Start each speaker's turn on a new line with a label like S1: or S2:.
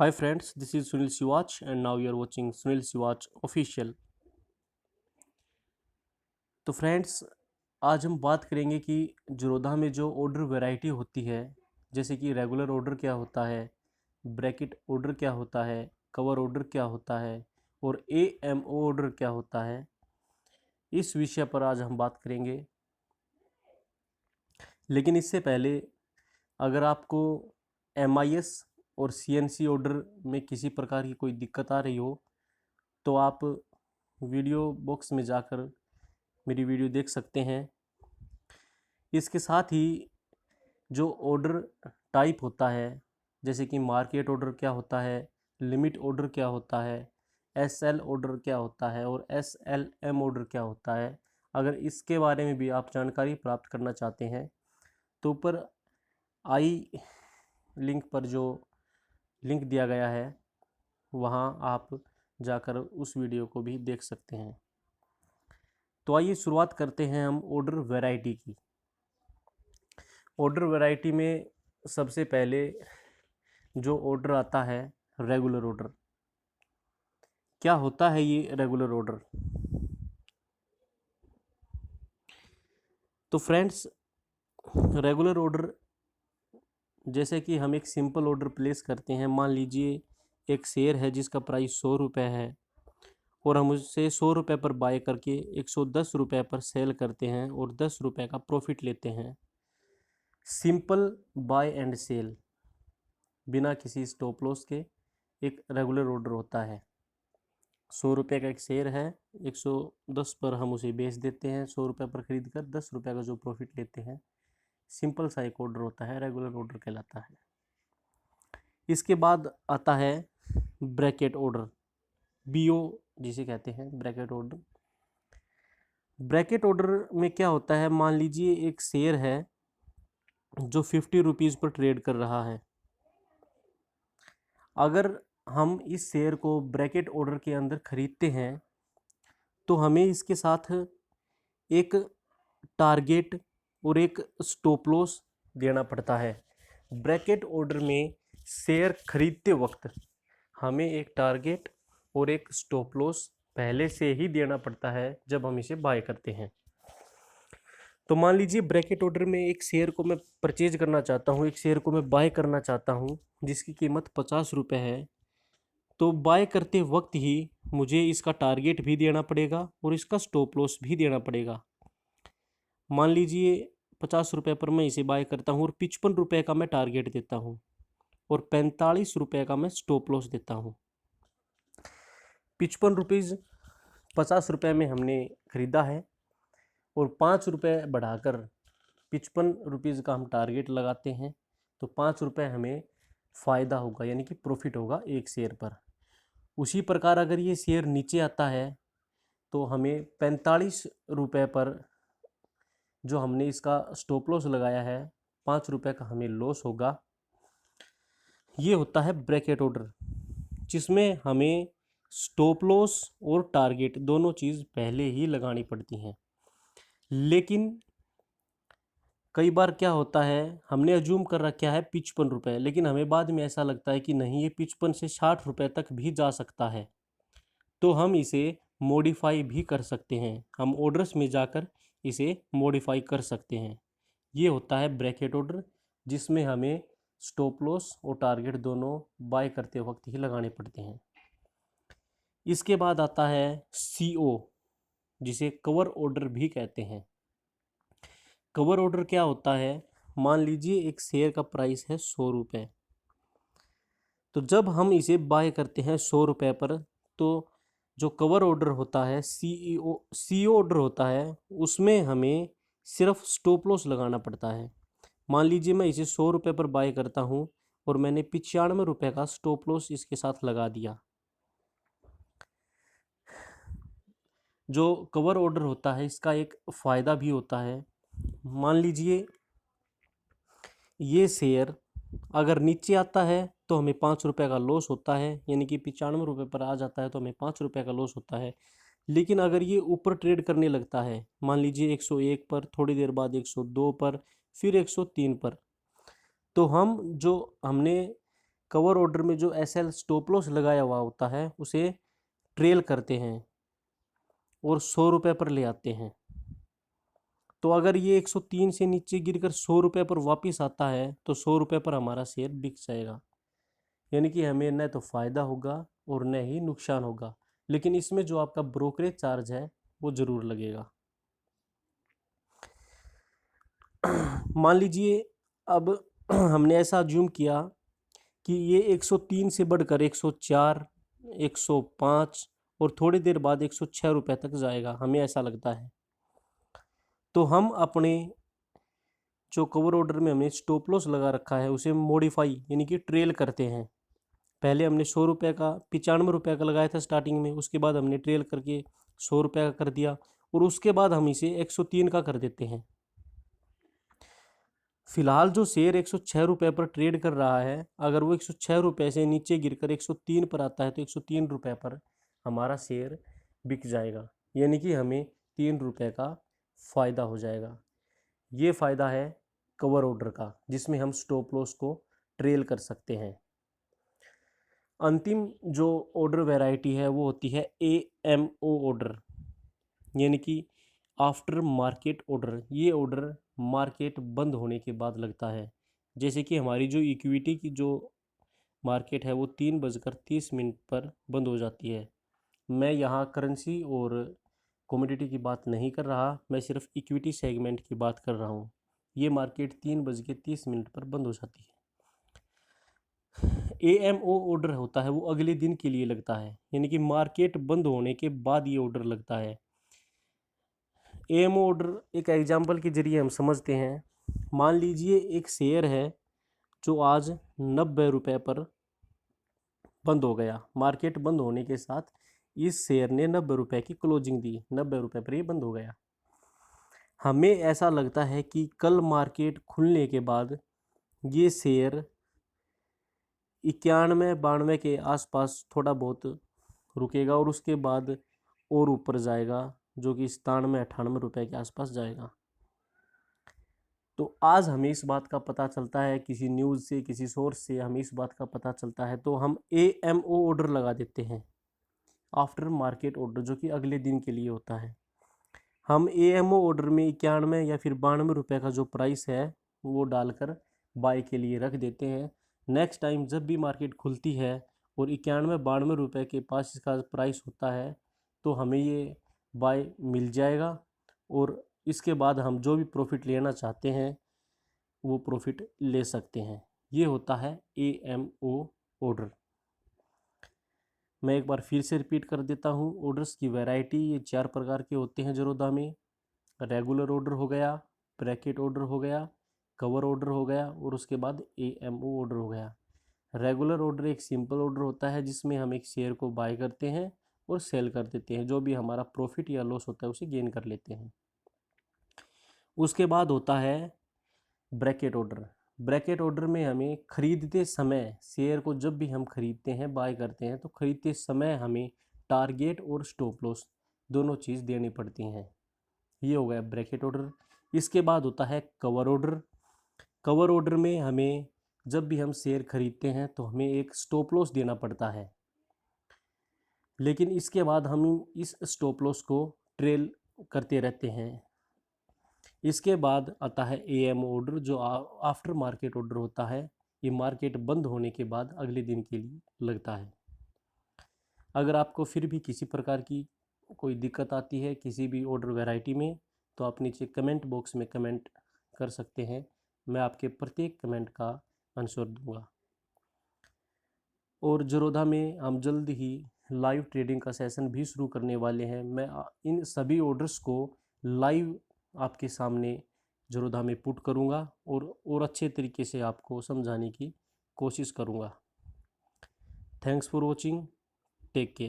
S1: Hi friends, this is Sunil Siwach and now you are watching Sunil Siwach Official। तो friends, आज हम बात करेंगे कि ज़ीरोधा में जो ऑर्डर वैरायटी होती है, जैसे कि रेगुलर ऑर्डर क्या होता है, ब्रैकेट ऑर्डर क्या होता है, कवर ऑर्डर क्या होता है और AMO ऑर्डर क्या होता है, इस विषय पर आज हम बात करेंगे। लेकिन इससे पहले अगर आपको MIS और CNC ऑर्डर में किसी प्रकार की कोई दिक्कत आ रही हो तो आप वीडियो बॉक्स में जाकर मेरी वीडियो देख सकते हैं। इसके साथ ही जो ऑर्डर टाइप होता है, जैसे कि मार्केट ऑर्डर क्या होता है, लिमिट ऑर्डर क्या होता है, SL ऑर्डर क्या होता है और SLM ऑर्डर क्या होता है, अगर इसके बारे में भी आप जानकारी प्राप्त करना चाहते हैं तो ऊपर आई लिंक पर जो लिंक दिया गया है वहाँ आप जाकर उस वीडियो को भी देख सकते हैं। तो आइए शुरुआत करते हैं हम ऑर्डर वैरायटी की। ऑर्डर वैरायटी में सबसे पहले जो ऑर्डर आता है रेगुलर ऑर्डर। क्या होता है ये रेगुलर ऑर्डर? तो फ्रेंड्स, रेगुलर ऑर्डर जैसे कि हम एक सिंपल ऑर्डर प्लेस करते हैं। मान लीजिए एक शेयर है जिसका प्राइस 100 रुपये है और हम उससे 100 रुपये पर बाय करके 110 रुपये पर सेल करते हैं और 10 रुपये का प्रॉफिट लेते हैं। सिंपल बाय एंड सेल, बिना किसी स्टॉप लॉस के एक रेगुलर ऑर्डर होता है। 100 रुपये का एक शेयर है, 110 पर हम उसे बेच देते हैं, 100 रुपये पर खरीद कर 10 रुपये का जो प्रॉफिट लेते हैं। सिंपल सा एक ऑर्डर होता है, रेगुलर ऑर्डर कहलाता है। इसके बाद आता है ब्रैकेट ऑर्डर, BO जिसे कहते हैं, ब्रैकेट ऑर्डर। ब्रैकेट ऑर्डर में क्या होता है, मान लीजिए एक शेयर है जो 50 रुपीज़ पर ट्रेड कर रहा है। अगर हम इस शेयर को ब्रैकेट ऑर्डर के अंदर खरीदते हैं तो हमें इसके साथ एक टारगेट और एक स्टॉप लॉस देना पड़ता है। ब्रैकेट ऑर्डर में शेयर खरीदते वक्त हमें एक टारगेट और एक स्टॉप लॉस पहले से ही देना पड़ता है जब हम इसे बाय करते हैं। तो मान लीजिए ब्रैकेट ऑर्डर में एक शेयर को मैं परचेज करना चाहता हूँ, एक शेयर को मैं बाय करना चाहता हूँ जिसकी कीमत 50 रुपये है। तो बाय करते वक्त ही मुझे इसका टारगेट भी देना पड़ेगा और इसका स्टॉप लॉस भी देना पड़ेगा। मान लीजिए 50 रुपये पर मैं इसे बाय करता हूँ और 55 रुपये का मैं टारगेट देता हूँ और 45 रुपये का मैं स्टॉप लॉस देता हूँ। 55 रुपीज़ 50 रुपये में हमने ख़रीदा है और 5 रुपये बढ़ाकर 55 रुपीज़ का हम टारगेट लगाते हैं, तो 5 रुपये हमें फ़ायदा होगा, यानी कि प्रॉफिट होगा एक शेयर पर। उसी प्रकार अगर ये शेयर नीचे आता है तो हमें 45 रुपये पर जो हमने इसका स्टॉप लॉस लगाया है, 5 रुपये का हमें लॉस होगा। ये होता है ब्रैकेट ऑर्डर, जिसमें हमें स्टॉप लॉस और टारगेट दोनों चीज़ पहले ही लगानी पड़ती हैं। लेकिन कई बार क्या होता है, हमने अज्यूम कर रखा है 55 रुपये, लेकिन हमें बाद में ऐसा लगता है कि नहीं, ये 55 से 60 रुपये तक भी जा सकता है। तो हम इसे मॉडिफाई भी कर सकते हैं, हम ऑर्डर्स में जाकर इसे मॉडिफाई कर सकते हैं। ये होता है ब्रैकेट ऑर्डर, जिसमें हमें स्टॉप लॉस और टारगेट दोनों बाय करते वक्त ही लगाने पड़ते हैं। इसके बाद आता है CO, जिसे कवर ऑर्डर भी कहते हैं। कवर ऑर्डर क्या होता है, मान लीजिए एक शेयर का प्राइस है 100 रुपये। तो जब हम इसे बाय करते हैं 100 रुपये पर, तो जो कवर ऑर्डर होता है, CO ऑर्डर होता है, उसमें हमें सिर्फ स्टॉप लॉस लगाना पड़ता है। मान लीजिए मैं इसे 100 रुपये पर बाय करता हूँ और मैंने 95 रुपये का स्टॉप लॉस इसके साथ लगा दिया। जो कवर ऑर्डर होता है इसका एक फ़ायदा भी होता है। मान लीजिए ये शेयर अगर नीचे आता है तो हमें 5 रुपये का लॉस होता है, यानी कि 95 रुपये पर आ जाता है तो हमें 5 रुपये का लॉस होता है। लेकिन अगर ये ऊपर ट्रेड करने लगता है, मान लीजिए 101 पर, थोड़ी देर बाद 102 पर, फिर 103 पर, तो हम जो हमने कवर ऑर्डर में जो एसएल स्टॉप लॉस लगाया हुआ होता है उसे ट्रेल करते हैं और 100 रुपये पर ले आते हैं। तो अगर ये 103 से नीचे गिरकर 100 रुपये पर वापस आता है तो 100 रुपये पर हमारा शेयर बिक जाएगा। यानी कि हमें न तो फ़ायदा होगा और न ही नुकसान होगा, लेकिन इसमें जो आपका ब्रोकरेज चार्ज है वो ज़रूर लगेगा। मान लीजिए अब हमने ऐसा अज्यूम किया कि ये 103 से बढ़कर 104, 105 और थोड़ी देर बाद 106 रुपये तक जाएगा, हमें ऐसा लगता है। तो हम अपने जो कवर ऑर्डर में हमने स्टॉप लॉस लगा रखा है उसे मॉडिफाई यानी कि ट्रेल करते हैं। पहले हमने 100 रुपये का 95 रुपये का लगाया था स्टार्टिंग में, उसके बाद हमने ट्रेल करके 100 रुपये का कर दिया और उसके बाद हम इसे 103 का कर देते हैं। फिलहाल जो शेयर 106 रुपये पर ट्रेड कर रहा है, अगर वो 106 रुपये से नीचे गिरकर 103 पर आता है तो 103 रुपये पर हमारा शेयर बिक जाएगा, यानी कि हमें 3 रुपये का फ़ायदा हो जाएगा। ये फ़ायदा है कवर ऑर्डर का, जिसमें हम स्टॉप लॉस को ट्रेल कर सकते हैं। अंतिम जो ऑर्डर वैरायटी है वो होती है AMO ऑर्डर, यानी कि आफ्टर मार्केट ऑर्डर। ये ऑर्डर मार्केट बंद होने के बाद लगता है। जैसे कि हमारी जो इक्विटी की जो मार्केट है वो 3:30 पर बंद हो जाती है। मैं यहाँ करेंसी और कमोडिटी की बात नहीं कर रहा, मैं सिर्फ इक्विटी सेगमेंट की बात कर रहा हूँ। ये मार्केट 3:30 पर बंद हो जाती है। AMO ऑर्डर होता है वो अगले दिन के लिए लगता है, यानी कि मार्केट बंद होने के बाद ये ऑर्डर लगता है। AMO ऑर्डर एक एग्जांपल के जरिए हम समझते हैं। मान लीजिए एक शेयर है जो आज 90 रुपये पर बंद हो गया। मार्केट बंद होने के साथ इस शेयर ने 90 रुपये की क्लोजिंग दी, 90 रुपये पर ये बंद हो गया। हमें ऐसा लगता है कि कल मार्केट खुलने के बाद ये शेयर 91-92 के आसपास थोड़ा बहुत रुकेगा और उसके बाद और ऊपर जाएगा, जो कि 97-98 रुपये के आसपास जाएगा। तो आज हमें इस बात का पता चलता है, किसी न्यूज़ से, किसी सोर्स से हमें इस बात का पता चलता है, तो हम AMO ऑर्डर लगा देते हैं, आफ्टर मार्केट ऑर्डर, जो कि अगले दिन के लिए होता है। हम AMO ऑर्डर में 91 या फिर 92 रुपये का जो प्राइस है वो डालकर बाय के लिए रख देते हैं। नेक्स्ट टाइम जब भी मार्केट खुलती है और 91-92 रुपये के पास इसका प्राइस होता है तो हमें ये बाय मिल जाएगा और इसके बाद हम जो भी प्रॉफिट लेना चाहते हैं वो प्रॉफिट ले सकते हैं। ये होता है AMO ऑर्डर। मैं एक बार फिर से रिपीट कर देता हूँ, ऑर्डर्स की वैरायटी ये 4 प्रकार के होते हैं ज़ीरोधा में। रेगुलर ऑर्डर हो गया, ब्रैकेट ऑर्डर हो गया, कवर ऑर्डर हो गया और उसके बाद AMO ऑर्डर हो गया। रेगुलर ऑर्डर एक सिंपल ऑर्डर होता है जिसमें हम एक शेयर को बाय करते हैं और सेल कर देते हैं, जो भी हमारा प्रॉफिट या लॉस होता है उसे गेन कर लेते हैं। उसके बाद होता है ब्रैकेट ऑर्डर। ब्रैकेट ऑर्डर में हमें खरीदते समय, शेयर को जब भी हम खरीदते हैं, बाय करते हैं, तो खरीदते समय हमें टारगेट और स्टॉप लॉस दोनों चीज़ देनी पड़ती हैं। ये हो गया ब्रैकेट ऑर्डर। इसके बाद होता है कवर ऑर्डर। कवर ऑर्डर में हमें जब भी हम शेयर खरीदते हैं तो हमें एक स्टॉप लॉस देना पड़ता है, लेकिन इसके बाद हम इस स्टॉप लॉस को ट्रेल करते रहते हैं। इसके बाद आता है AMO ऑर्डर, जो आफ्टर मार्केट ऑर्डर होता है। ये मार्केट बंद होने के बाद अगले दिन के लिए लगता है। अगर आपको फिर भी किसी प्रकार की कोई दिक्कत आती है किसी भी ऑर्डर वैरायटी में, तो आप नीचे कमेंट बॉक्स में कमेंट कर सकते हैं, मैं आपके प्रत्येक कमेंट का आंसर दूंगा। और ज़ीरोधा में हम जल्द ही लाइव ट्रेडिंग का सेशन भी शुरू करने वाले हैं। मैं इन सभी ऑर्डर्स को लाइव आपके सामने ज़ीरोधा में पुट करूंगा और अच्छे तरीके से आपको समझाने की कोशिश करूंगा। Thanks for watching, take care.